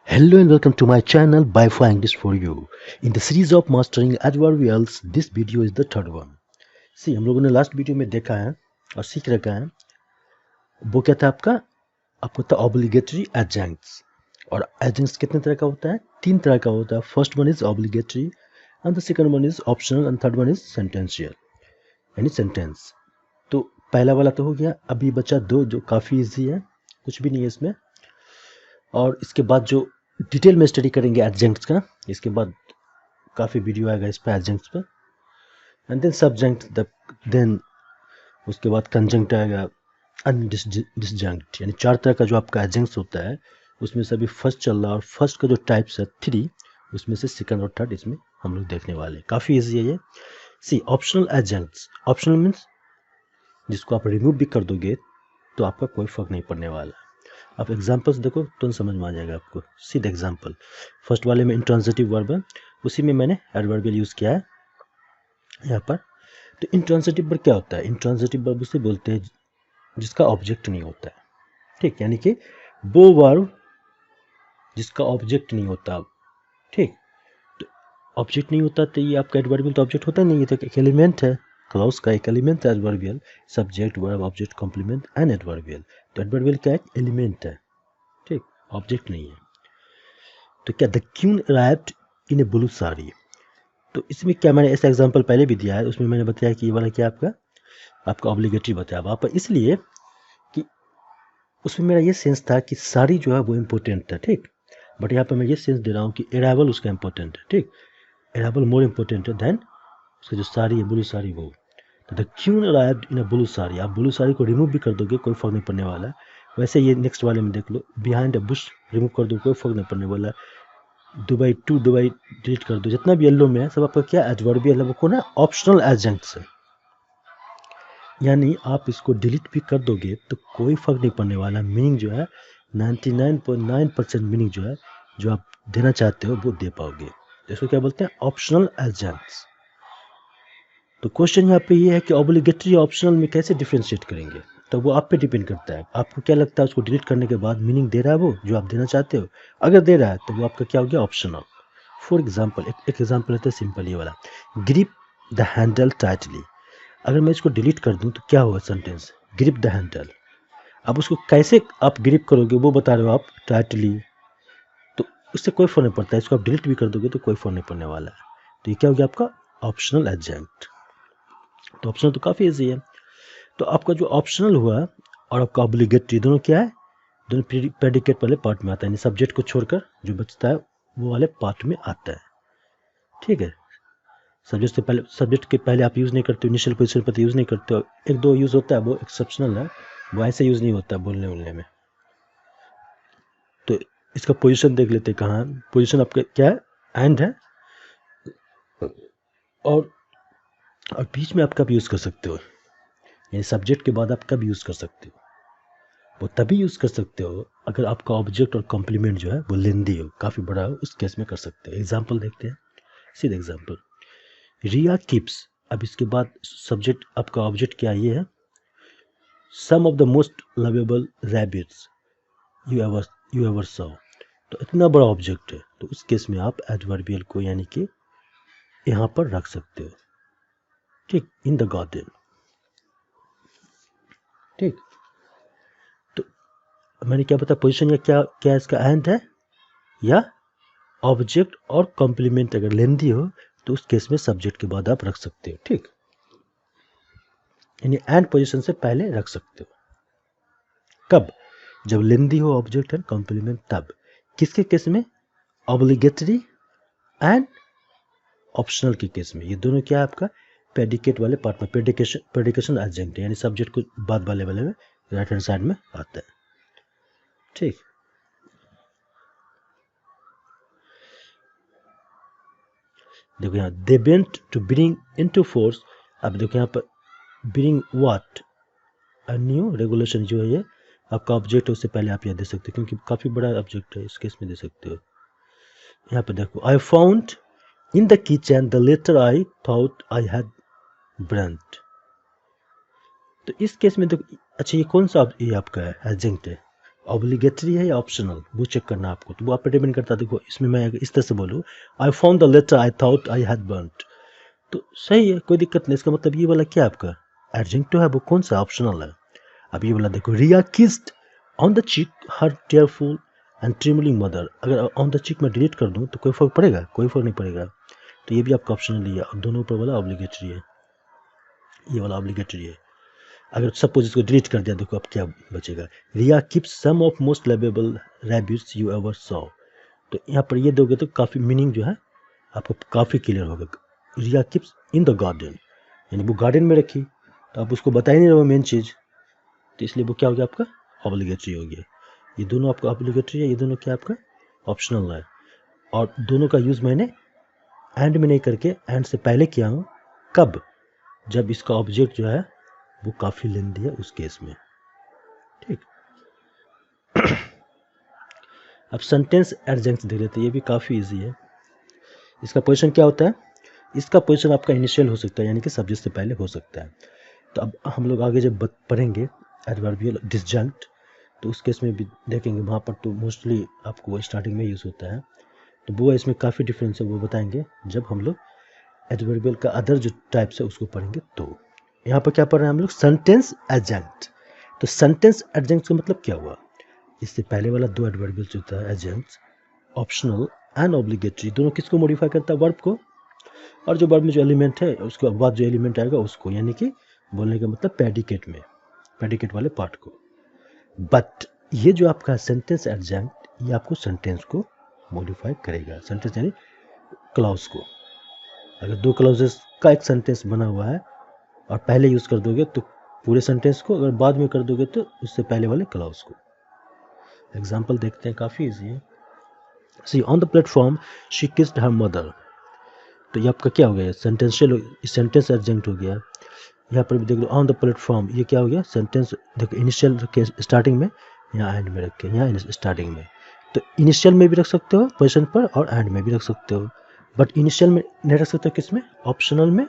Hello and welcome to my channel by Flying This for You. In the series of mastering adverbials, this video is the third one. See, हम लोगों ने last video में देखा है और सीख रखा है वो क्या था आपको था ऑब्लिगेटरी एडजंक्ट्स। और एडजंक्ट्स कितने तरह का होता है? तीन तरह का होता है। First one is obligatory and the second one is optional and third one is sentential यानी सेंटेंस। तो पहला वाला तो हो गया, अभी बचा दो जो काफ़ी इजी है, कुछ भी नहीं है इसमें। और इसके बाद जो डिटेल में स्टडी करेंगे एडजंक्ट्स का, इसके बाद काफ़ी वीडियो आएगा इस पर एडजंक्ट्स पर। एंड देन सब्जेक्ट, देन उसके बाद कंजंक्ट आएगा एंड डिसजंक्ट, यानी चार तरह का जो आपका एडजंक्ट्स होता है उसमें से अभी फर्स्ट चल रहा है और फर्स्ट का जो टाइप्स है थ्री, उसमें से सेकंड और थर्ड इसमें हम लोग देखने वाले हैं। काफ़ी ईजी है ये। सी, ऑप्शनल एडजंक्ट्स। ऑप्शनल मीन्स जिसको आप रिमूव भी कर दोगे तो आपका कोई फर्क नहीं पड़ने वाला। आप एग्जांपल्स देखो तो समझ में आ जाएगा आपको। सीधा एग्जांपल, फर्स्ट वाले में इंट्रांसिटिव वर्ब है, उसी में मैंने एडवर्बियल यूज़ किया है यहाँ पर। तो इंट्रांसिटिव वर्ब क्या होता है? इंट्रांसिटिव वर्ब उसे बोलते हैं जिसका ऑब्जेक्ट नहीं होता है, ठीक, यानी कि वो वर्ब जिसका ऑब्जेक्ट नहीं होता, ठीक। तो ऑब्जेक्ट नहीं होता तो ये आपका एडवर्बियल तो ऑब्जेक्ट होता नहीं, ये तो एक एलिमेंट है, क्लॉज का एक एलिमेंट है adverbial. Subject, verb, object, complement and adverbial. तो एडवर्बियल क्या है? एलिमेंट है, ठीक, ऑब्जेक्ट नहीं है। तो क्या the queen arrived in a blue sari, तो इसमें क्या मैंने ऐसा एग्जांपल पहले भी दिया है, उसमें मैंने बताया कि ये वाला क्या आपका ऑब्लिगेटरी बताया वहाँ पर, इसलिए कि उसमें मेरा ये सेंस था कि साड़ी जो है वो इम्पोर्टेंट है, ठीक। बट यहाँ पर मैं ये सेंस दे रहा हूँ कि अराइवल उसका इम्पोर्टेंट है, ठीक। अराइवल मोर इम्पोर्टेंट है देन उसका जो साड़ी है, ब्लू साड़ी वो। तो the queen arrived in a blue sari, आप ब्लू साड़ी को रिमूव भी कर दोगे कोई फर्क नहीं पड़ने वाला। वैसे ये नेक्स्ट वाले में देख लो, बिहाइंड अ बुश रिमूव कर दो कोई फर्क नहीं पड़ने वाला। दुबई टू दुबई डिलीट कर दो, जितना भी येलो में है सब आपका क्या एडवर्बियल है, वो ना ऑप्शनल एडजंक्ट्स है। यानी आप इसको डिलीट भी कर दोगे तो कोई फर्क नहीं पड़ने वाला। मीनिंग जो है 99.9% मीनिंग जो है जो आप देना चाहते हो वो दे पाओगे। तो इसको क्या बोलते हैं? Optional adjuncts. तो क्वेश्चन यहाँ पे ये है कि ऑब्लिगेटरी ऑप्शनल में कैसे डिफ्रेंशिएट करेंगे? तो वो आप पे डिपेंड करता है। आपको क्या लगता है उसको डिलीट करने के बाद मीनिंग दे रहा है वो जो आप देना चाहते हो? अगर दे रहा है तो वो आपका क्या हो गया? ऑप्शनल। फॉर एग्जाम्पल, एक एग्जाम्पल लेते हैं सिंपल ये वाला, ग्रिप द हैंडल टाइटली। अगर मैं इसको डिलीट कर दूं तो क्या होगा सेंटेंस? Grip the handle. अब उसको कैसे आप ग्रिप करोगे वो बता रहे हो आप, टाइटली। तो उससे कोई फर्क नहीं पड़ता है, इसको आप डिलीट भी कर दोगे तो कोई फर्क नहीं पड़ने वाला है। तो ये क्या हो गया आपका? Optional adjunct. तो ऑप्शनल तो काफ़ी ईजी है। तो आपका जो ऑप्शनल हुआ और आपका ऑब्लिगेटरी दोनों क्या है? दोनों प्रेडिकेट वाले पार्ट में आता है, यानी सब्जेक्ट को छोड़कर जो बचता है वो वाले पार्ट में आता है, ठीक है। सब्जेक्ट के पहले आप यूज़ नहीं करते हो, इनिशियल पोजीशन पर यूज़ नहीं करते हो। एक दो यूज़ होता है वो एक्सेप्शनल है, वो ऐसे यूज़ नहीं होता बोलने बोलने में। तो इसका पोजीशन देख लेते हैं कहाँ। पोजीशन आपका क्या है? एंड है, और बीच में आप कब यूज़ कर सकते हो, यानी सब्जेक्ट के बाद आप कब यूज़ कर सकते हो? वो तभी यूज़ कर सकते हो अगर आपका ऑब्जेक्ट और कॉम्प्लीमेंट जो है वो लेंदी हो, काफ़ी बड़ा हो, उस केस में कर सकते हो। एग्जाम्पल देखते हैं, सीधा एग्जाम्पल, रिया कीप्स। अब इसके बाद सब्जेक्ट आपका ऑब्जेक्ट क्या ये है? Some of the most lovable rabbits you ever saw. तो इतना बड़ा ऑब्जेक्ट है तो उस केस में आप एडवर्बियल को यानी कि यहाँ पर रख सकते हो, ठीक, इन द गार्डन, ठीक। तो मैंने क्या बताया पोजीशन, या क्या क्या इसका एंड है या ऑब्जेक्ट और कॉम्प्लीमेंट अगर लेंदी हो तो उस केस में सब्जेक्ट के बाद आप रख सकते हो, ठीक, यानी एंड पोजीशन से पहले रख सकते हो। कब? जब लेंदी हो ऑब्जेक्ट एंड कॉम्प्लीमेंट, तब। किसके केस में? ऑब्लिगेटरी एंड ऑप्शनल के केस में। ये दोनों क्या है आपका? प्रेडिकेट वाले पार्ट में, प्रेडिकेशन एडजंक्ट यानी सब्जेक्ट को बाद वाले में राइट हैंड साइड में आता है, ठीक। देखो यहाँ, they went to bring into force. अब देखो यहाँ पर bring what, a new regulation जो है ये आपका ऑब्जेक्ट है, उससे पहले आप यह दे सकते हो क्योंकि काफ़ी बड़ा ऑब्जेक्ट है, इस केस में दे सकते हो। यहाँ पे देखो, I found in the kitchen the letter I thought I had burnt. तो इस केस में देखो, अच्छा ये कौन सा ये आपका है? एडजंक्ट है। ऑब्लिगेटरी है या ऑप्शनल, वो चेक करना आपको। तो वो आप पे डिपेंड करता है। देखो इसमें मैं अगर इस तरह से बोलूँ, I found the letter I thought I had burned, तो सही है, कोई दिक्कत नहीं। इसका मतलब ये वाला क्या आपका एडजेक्टिव है, वो कौन सा ऑप्शनल है। अब ये वाला देखो, रिया किस्ड ऑन द चिक हर टीयरफुल एंड ट्रिमलिंग मदर, अगर ऑन द चिक में डिलीट कर दूँ तो कोई फर्क पड़ेगा? कोई फर्क नहीं पड़ेगा। तो ये भी आपका ऑप्शनल ही है, और दोनों ऊपर वाला ऑब्लिगेटरी है, ये वाला ऑब्लिगेटरी है। अगर सपोज इसको डिलीट कर दिया, देखो अब क्या बचेगा, Riya keeps some of most lovable rabbits you ever saw. तो यहाँ पर ये दोगे तो काफ़ी मीनिंग जो है आपको काफ़ी क्लियर होगा। रिया कीप्स इन द गार्डन, यानी वो गार्डन में रखी, तो आप उसको बता ही नहीं रहे हो मेन चीज़, तो इसलिए वो क्या हो गया आपका ऑब्लिगेटरी हो गया। ये दोनों आपका ऑब्लिगेटरी है, ये दोनों क्या आपका ऑप्शनल है। और दोनों का यूज़ मैंने एंड में नहीं करके एंड से पहले किया हूँ। कब? जब इसका ऑब्जेक्ट जो है वो काफ़ी लेंथी है, उस केस में। ठीक, अब सेंटेंस एडजेक्ट्स देख लेते हैं, ये भी काफ़ी इजी है। इसका पोजीशन क्या होता है? इसका पोजीशन आपका इनिशियल हो सकता है, यानी कि सब्जेक्ट से पहले हो सकता है। तो अब हम लोग आगे जब पढ़ेंगे एडवर्बियल डिसजंक्ट, तो उस केस में भी देखेंगे, वहाँ पर तो मोस्टली आपको स्टार्टिंग में यूज़ होता है। तो वो इसमें काफ़ी डिफरेंस है, वो बताएंगे जब हम लोग एडवर्बियल का अदर जो टाइप्स है उसको पढ़ेंगे। तो यहाँ पर क्या पढ़ रहे हैं हम लोग? सेंटेंस एडजेक्ट। तो सेंटेंस एडजेक्ट का मतलब क्या हुआ? इससे पहले वाला दो एडवर्बियल्स होता है एडजेक्ट्स, ऑप्शनल एंड ऑब्लिगेटरी, दोनों किसको मॉडिफाई करता है? वर्ब को, और जो वर्ब में जो एलिमेंट है उसके बाद जो एलिमेंट आएगा उसको, यानी कि बोलने का मतलब प्रेडिकेट में, प्रेडिकेट वाले पार्ट को। बट ये जो आपका सेंटेंस एडजेक्ट, ये आपको सेंटेंस को मॉडिफाई करेगा। सेंटेंस यानी क्लॉज को। अगर दो क्लॉजेस का एक सेंटेंस बना हुआ है और पहले यूज़ कर दोगे तो पूरे सेंटेंस को, अगर बाद में कर दोगे तो उससे पहले वाले क्लॉज को। एग्जाम्पल देखते हैं, काफ़ी ईजी है। See on the platform she kissed her mother, तो ये आपका क्या हो गया? सेंटेंशियल, सेंटेंस एडजेक्ट हो गया। यहाँ पर भी देख लो, ऑन द प्लेटफॉर्म, ये क्या हो गया? सेंटेंस। देखो इनिशियल रखे स्टार्टिंग में, यहाँ एंड में रखे, यहाँ स्टार्टिंग में। तो इनिशियल में भी रख सकते हो पोजीशन पर, और एंड में भी रख सकते हो। बट इनिशियल में नहीं रख सकते हो, किस में? ऑप्शनल में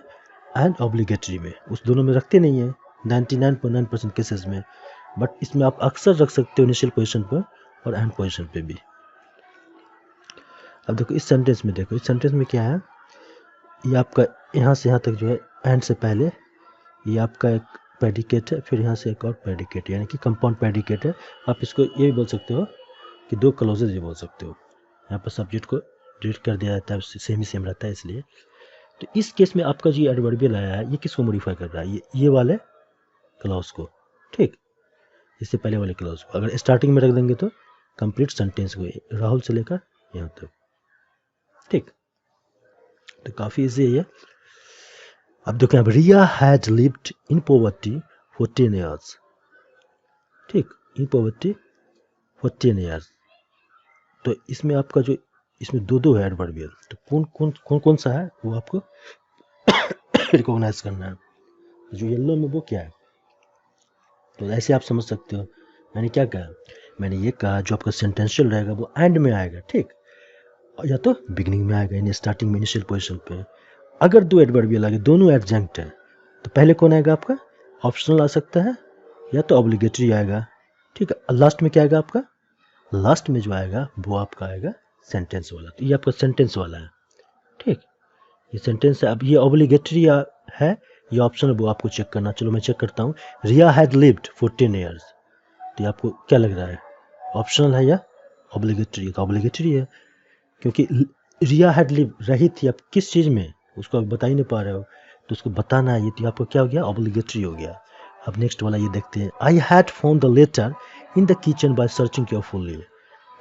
एंड ऑब्लिगेटरी में। उस दोनों में रखते नहीं है 99.9% केसेस में। बट इसमें आप अक्सर रख सकते हो इनिशियल पोजीशन पर और एंड पोजीशन पे भी। अब देखो इस सेंटेंस में, देखो इस सेंटेंस में क्या है, ये आपका यहाँ से यहाँ तक जो है एंड से पहले ये आपका एक प्रेडिकेट है, फिर यहाँ से एक और प्रेडिकेट, यानी कि कंपाउंड प्रेडिकेट है। आप इसको ये भी बोल सकते हो कि दो क्लॉजेज ये बोल सकते हो। यहाँ पर सब्जेक्ट को डिलीट कर दिया जाता है, सेम ही सेम रहता है इसलिए। तो इस केस में आपका जो एडवर्बियल आया है, ये किसको मॉडिफाई कर रहा है? ये वाले क्लॉज को। ठीक, इससे पहले वाले क्लॉज को अगर स्टार्टिंग में रख देंगे तो कंप्लीट सेंटेंस को, राहुल से लेकर यहाँ तक। ठीक, तो काफ़ी ईजी है ये। अब देखो, अब Riya had lived in poverty for 10 years. ठीक, इन पॉवर्टी फॉर 10 ईयर्स। तो इसमें आपका जो, इसमें दो है एडवर्बियल, तो कौन सा है वो आपको रिकॉग्नाइज करना है। जो येलो में वो क्या है? तो ऐसे आप समझ सकते हो। मैंने क्या कहा? मैंने ये कहा जो आपका सेंटेंशियल रहेगा वो एंड में आएगा, ठीक, या तो बिगिनिंग में आएगा, यानी स्टार्टिंग में इनिशियल पोजीशन पे। अगर दो एडवर्बियल आगे, दोनों एडजेक्ट है, तो पहले कौन आएगा आपका? ऑप्शनल आ सकता है या तो ऑब्लिगेटरी आएगा। ठीक है, लास्ट में क्या आएगा आपका? लास्ट में जो आएगा वो आपका आएगा सेंटेंस वाला। तो ये आपका सेंटेंस वाला है। ठीक, ये सेंटेंस है। अब ये ऑब्लिगेटरी है या ऑप्शनल, वो आपको चेक करना। चलो मैं चेक करता हूँ। रिया हैड लिव्ड फॉर 10 ईयर्स, तो ये आपको क्या लग रहा है? ऑप्शनल है या ऑब्लिगेटरी? तो ऑब्लिगेटरी है, क्योंकि रिया हैड लिव रही थी, अब किस चीज़ में उसको आप बता ही नहीं पा रहे हो, तो उसको बताना है। ये तो आपको क्या हो गया? ऑब्लिगेटरी हो गया। अब नेक्स्ट वाला ये देखते हैं। I had found the letter in the kitchen by searching carefully.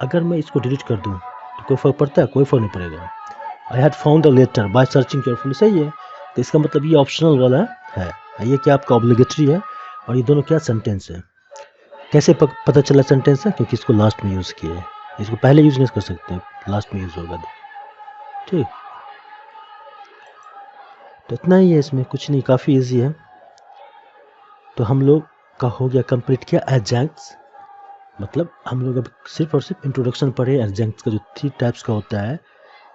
अगर मैं इसको डिलीट कर दूँ तो कोई फर्क पड़ता है? कोई फर्क नहीं पड़ेगा। I had found the letter by searching carefully, सही है। तो इसका मतलब ये ऑप्शनल वाला है, ये क्या आपका ऑब्लिगेटरी है, और ये दोनों क्या सेंटेंस है। कैसे पता चला सेंटेंस है? क्योंकि इसको लास्ट में यूज़ किया है, इसको पहले यूज़ नहीं कर सकते, लास्ट में यूज़ होगा। ठीक, तो इतना ही है, इसमें कुछ नहीं, काफ़ी इजी है। तो हम लोग का हो गया कंप्लीट किया एडजेक्ट्स। मतलब हम लोग अब सिर्फ और सिर्फ इंट्रोडक्शन पढ़े एडजेक्ट्स का, जो 3 टाइप्स का होता है।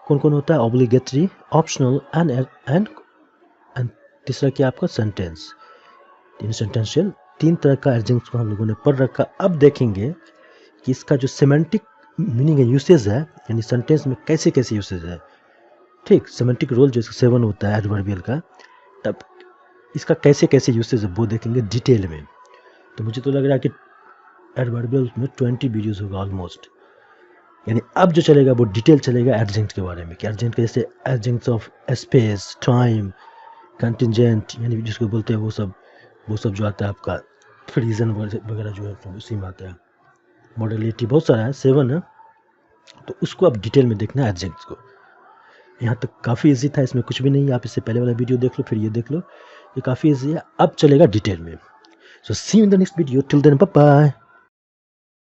कौन कौन होता है? ऑब्लिगेटरी, ऑप्शनल एंड तीसरा क्या आपका? सेंटेंस। तीन सेंटेंशियल, 3 तरह का एडजेक्ट्स को हम लोगों ने पढ़ रखा। अब देखेंगे कि इसका जो सेमेंटिक मीनिंग है, यूसेज है, यानी सेंटेंस में कैसे कैसे यूसेज है। ठीक, सेमेंटिक रोल जो 7 होता है एडवर्बियल का, तब इसका कैसे कैसे यूसेज है वो देखेंगे डिटेल में। तो मुझे तो लग रहा है कि एडवर्बियल में 20 वीडियोस होगा ऑलमोस्ट। यानी अब जो चलेगा वो डिटेल चलेगा एडजेंट के बारे में, कि एडजेंट के जैसे एडजेंट्स ऑफ स्पेस, टाइम, कंटिजेंट, यानी जिसको बोलते हैं वो सब जो आता है आपका फ्रीजन वगैरह जो है तो उसी में आता है। मॉडलिटी बहुत सारा है, 7 है, तो उसको अब डिटेल में देखना है एडजेंट्स को। यहाँ तक काफ़ी इजी था, इसमें कुछ भी नहीं है। आप इससे पहले वाला वीडियो देख लो, फिर ये देख लो, ये काफ़ी इजी है। अब चलेगा डिटेल में। So see you in the next video, till then bye bye.